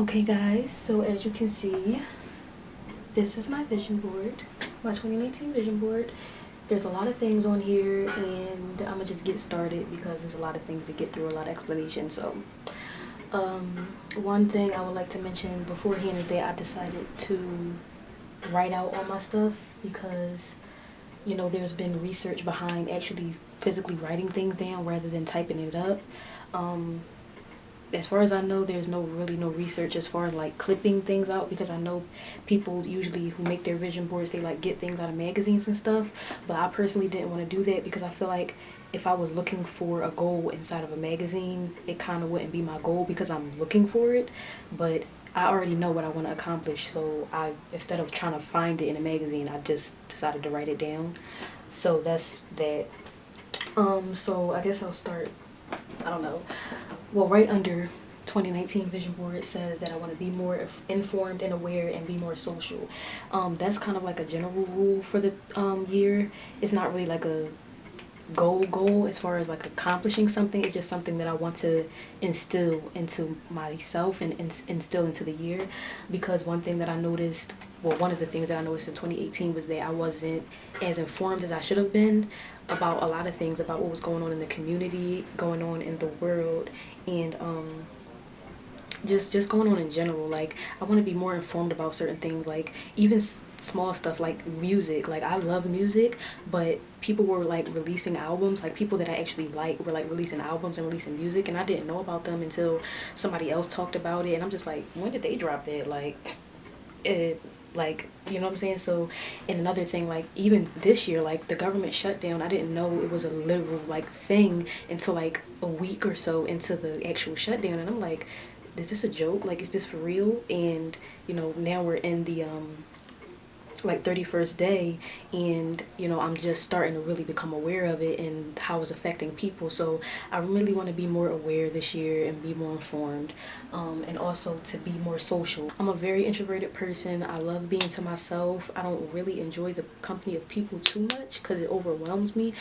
Okay guys, so as you can see, this is my vision board, my 2019 vision board. There's a lot of things on here, and I'm gonna just get started because there's a lot of things to get through, a lot of explanation. So one thing I would like to mention beforehand is that I decided to write out all my stuff because, you know, there's been research behind actually physically writing things down rather than typing it up. As far as I know, there's really no research as far as like clipping things out, because I know people usually who make their vision boards, they like get things out of magazines and stuff, but I personally didn't want to do that because I feel like if I was looking for a goal inside of a magazine, it kind of wouldn't be my goal because I'm looking for it, but I already know what I want to accomplish. So instead of trying to find it in a magazine, I just decided to write it down. So that's that. So I guess I'll start, I don't know. Well, right under 2019 vision board, it says that I want to be more informed and aware and be more social. That's kind of like a general rule for the year. It's not really like a goal as far as like accomplishing something. It's just something that I want to instill into myself and instill into the year, because one thing that I noticed, well, one of the things that I noticed in 2018 was that I wasn't as informed as I should have been about a lot of things, about what was going on in the community, going on in the world, and just going on in general. Like, I want to be more informed about certain things, like even small stuff like music. Like, I love music, but people were like releasing albums, like people that I actually like were like releasing albums and releasing music, and I didn't know about them until somebody else talked about it, and I'm just like, when did they drop that? Like, you know what I'm saying? So, and another thing, like even this year, like the government shutdown, I didn't know it was a literal like thing until like a week or so into the actual shutdown, and I'm like, is this a joke? Like, is this for real? And you know, now we're in the like 31st day, and you know, I'm just starting to really become aware of it and how it's affecting people. So I really want to be more aware this year and be more informed, and also to be more social. I'm a very introverted person. I love being to myself. I don't really enjoy the company of people too much because it overwhelms me.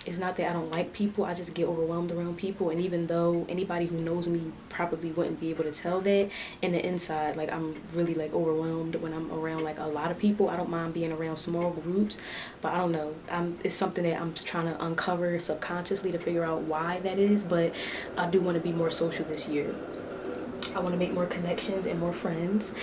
It's not that I don't like people, I just get overwhelmed around people, and even though anybody who knows me probably wouldn't be able to tell that, in the inside, like, I'm really like overwhelmed when I'm around like a lot of people. I don't mind being around small groups, but I don't know, it's something that I'm trying to uncover subconsciously to figure out why that is. But I do want to be more social this year. I want to make more connections and more friends.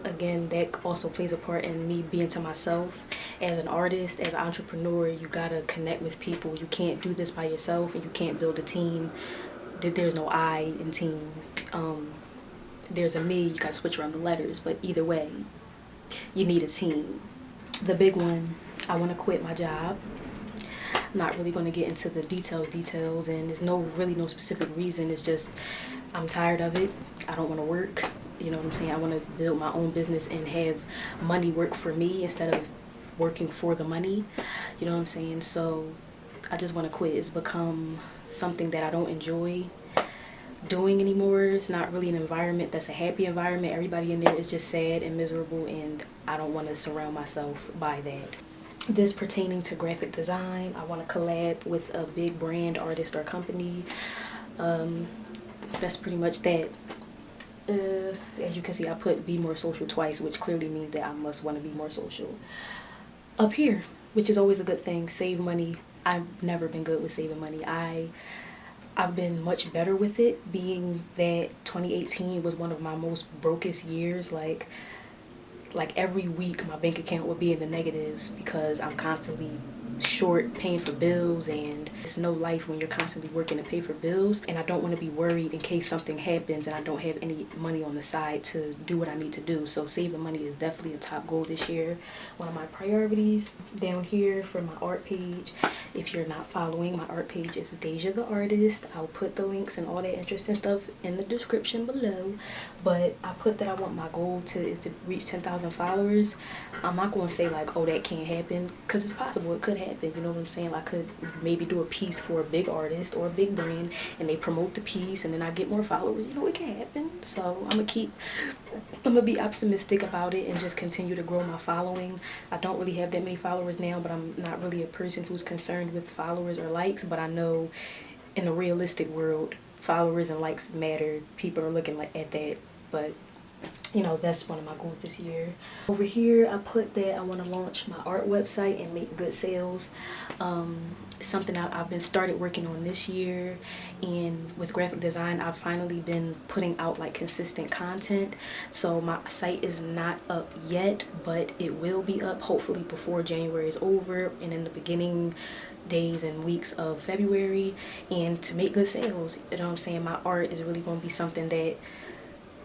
Again, that also plays a part in me being to myself. As an artist, as an entrepreneur, you gotta connect with people. You can't do this by yourself, and you can't build a team. There's no I in team. There's a me. You gotta switch around the letters, but either way, you need a team. The big one, I want to quit my job. I'm not really going to get into the details, and there's really no specific reason. It's just I'm tired of it. I don't want to work. You know what I'm saying? I want to build my own business and have money work for me instead of working for the money. You know what I'm saying? So I just want to quit. It's become something that I don't enjoy doing anymore. It's not really an environment that's a happy environment. Everybody in there is just sad and miserable, and I don't want to surround myself by that. This pertaining to graphic design, I want to collab with a big brand, artist, or company. That's pretty much that. As you can see, I put be more social twice, which clearly means that I must want to be more social. Up here, which is always a good thing, save money. I've never been good with saving money. I've been much better with it, being that 2018 was one of my most brokest years. Like every week my bank account would be in the negatives because I'm constantly short paying for bills, and it's no life when you're constantly working to pay for bills, and I don't want to be worried in case something happens and I don't have any money on the side to do what I need to do. So saving money is definitely a top goal this year, one of my priorities. Down here for my art page, if you're not following, my art page is Dayj the Artist. I'll put the links and all that interesting stuff in the description below, but I put that I want my goal is to reach 10,000 followers. I'm not going to say like, oh, that can't happen, because it's possible. It could happen. You know what I'm saying? I could maybe do a piece for a big artist or a big brand, and they promote the piece, and then I get more followers. You know, it can happen. So I'm gonna be optimistic about it and just continue to grow my following. I don't really have that many followers now, but I'm not really a person who's concerned with followers or likes. But I know in the realistic world, followers and likes matter. People are looking like at that, but you know, that's one of my goals this year. Over here I put that I want to launch my art website and make good sales. It's something I've been started working on this year, and with graphic design I've finally been putting out like consistent content. So my site is not up yet, but it will be up hopefully before January is over and in the beginning days and weeks of February. And to make good sales, you know what I'm saying, my art is really going to be something that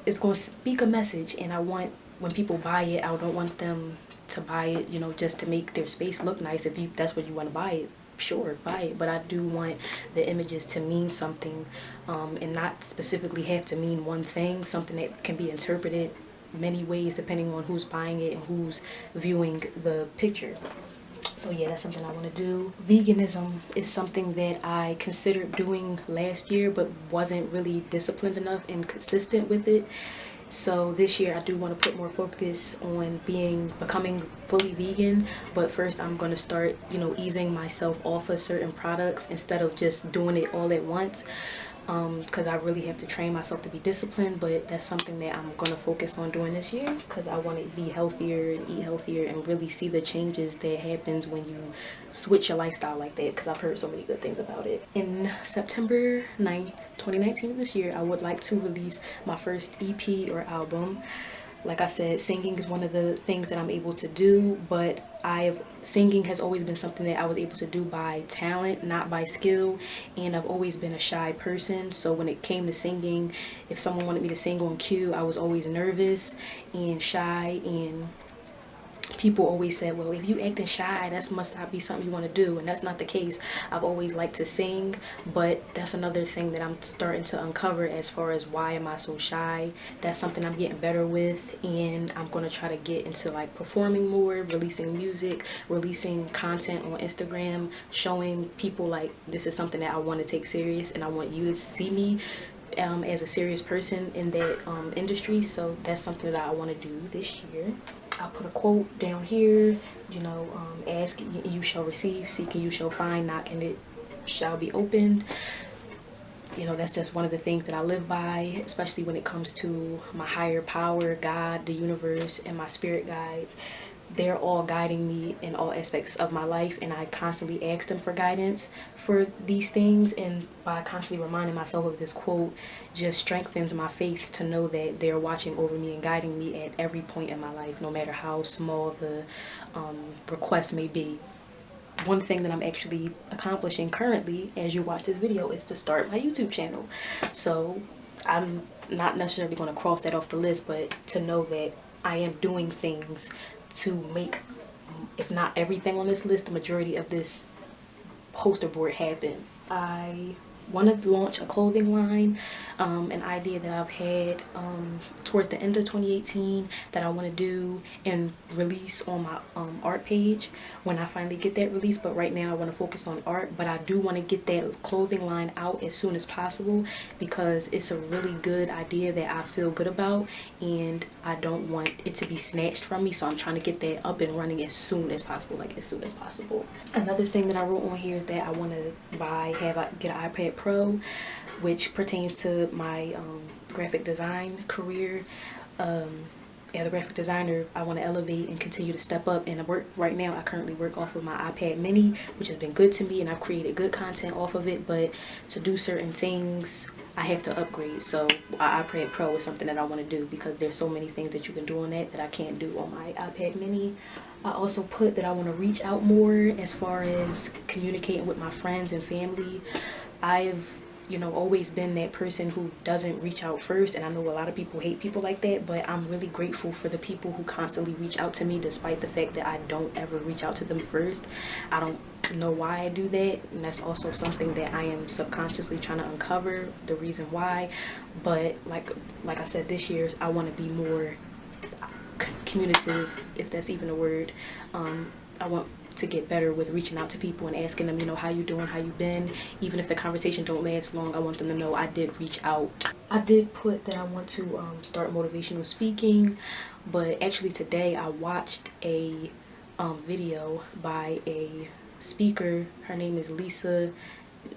is going to speak a message, and I want, when people buy it, I don't want them to buy it, you know, just to make their space look nice. If that's what you want to buy it, sure, buy it, but I do want the images to mean something, and not specifically have to mean one thing, something that can be interpreted many ways depending on who's buying it and who's viewing the picture. So yeah, that's something I want to do. Veganism is something that I considered doing last year but wasn't really disciplined enough and consistent with it. So this year I do want to put more focus on becoming fully vegan, but first I'm going to start, you know, easing myself off of certain products instead of just doing it all at once. Because I really have to train myself to be disciplined, but that's something that I'm going to focus on doing this year, because I want to be healthier and eat healthier and really see the changes that happens when you switch your lifestyle like that, because I've heard so many good things about it. In September 9th, 2019 this year, I would like to release my first EP or album. Like I said, singing is one of the things that I'm able to do, but singing has always been something that I was able to do by talent, not by skill, and I've always been a shy person. So when it came to singing, if someone wanted me to sing on cue, I was always nervous and shy, and people always said, well, if you acting shy, that must not be something you want to do, and that's not the case. I've always liked to sing, but that's another thing that I'm starting to uncover as far as why am I so shy. That's something I'm getting better with, and I'm going to try to get into like performing more, releasing music, releasing content on Instagram, showing people like this is something that I want to take serious, and I want you to see me as a serious person in that industry. So that's something that I want to do this year. I'll put a quote down here, you know, ask you shall receive, seeking you shall find, knocking it shall be opened. You know, that's just one of the things that I live by, especially when it comes to my higher power, God, the universe, and my spirit guides. They're all guiding me in all aspects of my life, and I constantly ask them for guidance for these things, and by constantly reminding myself of this quote just strengthens my faith to know that they're watching over me and guiding me at every point in my life, no matter how small the request may be. One thing that I'm actually accomplishing currently as you watch this video is to start my YouTube channel. So I'm not necessarily going to cross that off the list, but to know that I am doing things to make, if not everything on this list, the majority of this poster board happen. I want to launch a clothing line, an idea that I've had towards the end of 2018 that I want to do and release on my art page when I finally get that release. But right now I want to focus on art, but I do want to get that clothing line out as soon as possible, because it's a really good idea that I feel good about, and I don't want it to be snatched from me. So I'm trying to get that up and running as soon as possible, like as soon as possible. Another thing that I wrote on here is that I want to get an iPad Pro, which pertains to my graphic design career. As a graphic designer, I want to elevate and continue to step up, and right now I currently work off of my iPad mini, which has been good to me, and I've created good content off of it, but to do certain things I have to upgrade. So our iPad Pro is something that I want to do, because there's so many things that you can do on that I can't do on my iPad mini. I also put that I want to reach out more as far as communicating with my friends and family. I've, you know, always been that person who doesn't reach out first, and I know a lot of people hate people like that, but I'm really grateful for the people who constantly reach out to me despite the fact that I don't ever reach out to them first. I don't know why I do that, and that's also something that I am subconsciously trying to uncover the reason why. But like I said, this year I want to be more communicative, if that's even a word. I want to get better with reaching out to people and asking them, you know, how you doing, how you been. Even if the conversation don't last long, I want them to know I did reach out. I did put that I want to start motivational speaking, but actually today I watched a video by a speaker. Her name is Lisa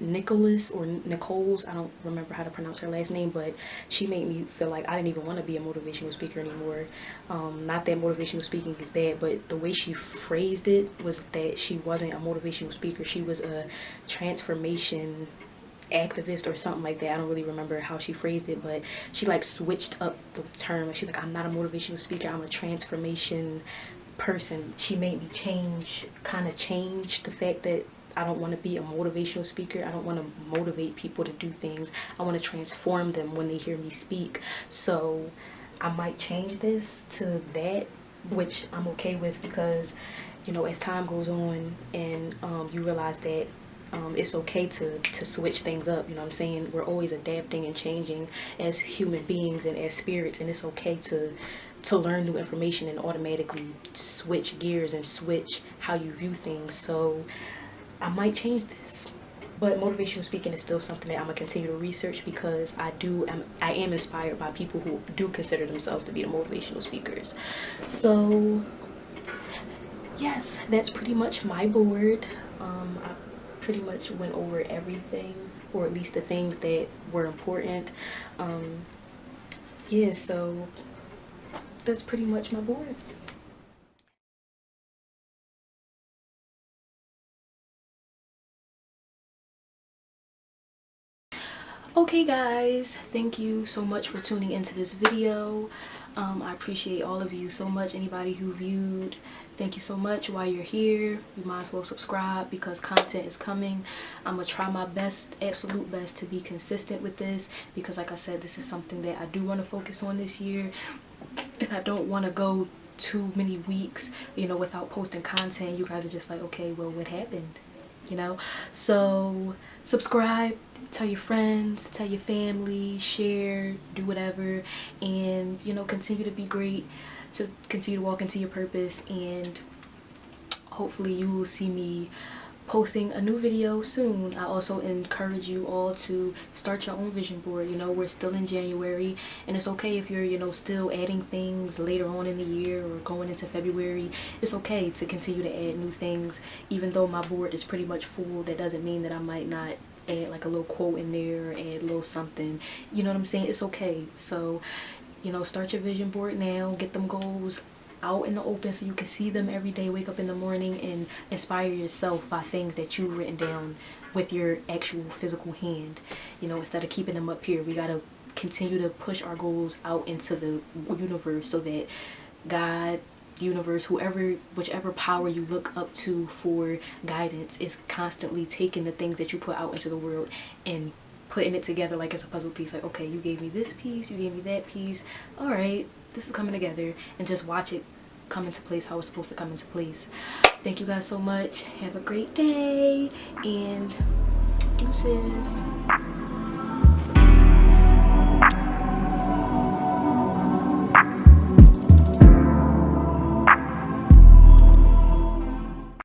Nicholas or Nicole's, I don't remember how to pronounce her last name, but she made me feel like I didn't even want to be a motivational speaker anymore. Not that motivational speaking is bad, but the way she phrased it was that she wasn't a motivational speaker. She was a transformation activist or something like that. I don't really remember how she phrased it, but she like switched up the term. She's like, I'm not a motivational speaker, I'm a transformation person. She made me kind of change the fact that I don't want to be a motivational speaker. I don't want to motivate people to do things. I want to transform them when they hear me speak. So I might change this to that, which I'm okay with, because, you know, as time goes on and you realize that it's okay to switch things up. You know what I'm saying? We're always adapting and changing as human beings and as spirits, and it's okay to learn new information and automatically switch gears and switch how you view things. So I might change this, but motivational speaking is still something that I'm gonna continue to research, because I am inspired by people who do consider themselves to be the motivational speakers. So yes, that's pretty much my board. I pretty much went over everything, or at least the things that were important. Yeah, so that's pretty much my board. Okay guys, thank you so much for tuning into this video. I appreciate all of you so much. Anybody who viewed, thank you so much. While you're here, you might as well subscribe, because content is coming. I'm gonna try my best, absolute best, to be consistent with this, because like I said, this is something that I do want to focus on this year, and I don't want to go too many weeks, you know, without posting content. You guys are just like, okay, well, what happened? You know? So subscribe, tell your friends, tell your family, share, do whatever, and, you know, continue to be great, to continue to walk into your purpose, and hopefully you will see me posting a new video soon. I also encourage you all to start your own vision board. You know, we're still in January, and it's okay if you're, you know, still adding things later on in the year or going into February. It's okay to continue to add new things. Even though my board is pretty much full, that doesn't mean that I might not add like a little quote in there or add a little something. You know what I'm saying? It's okay. So, you know, start your vision board now. Get them goals out in the open so you can see them every day. Wake up in the morning and inspire yourself by things that you've written down with your actual physical hand, you know, instead of keeping them up here. We gotta continue to push our goals out into the universe, so that God, universe, whoever, whichever power you look up to for guidance, is constantly taking the things that you put out into the world and putting it together like it's a puzzle piece. Like, okay, you gave me this piece, you gave me that piece, all right, this is coming together, and just watch it come into place how it's supposed to come into place. Thank you guys so much. Have a great day, and deuces.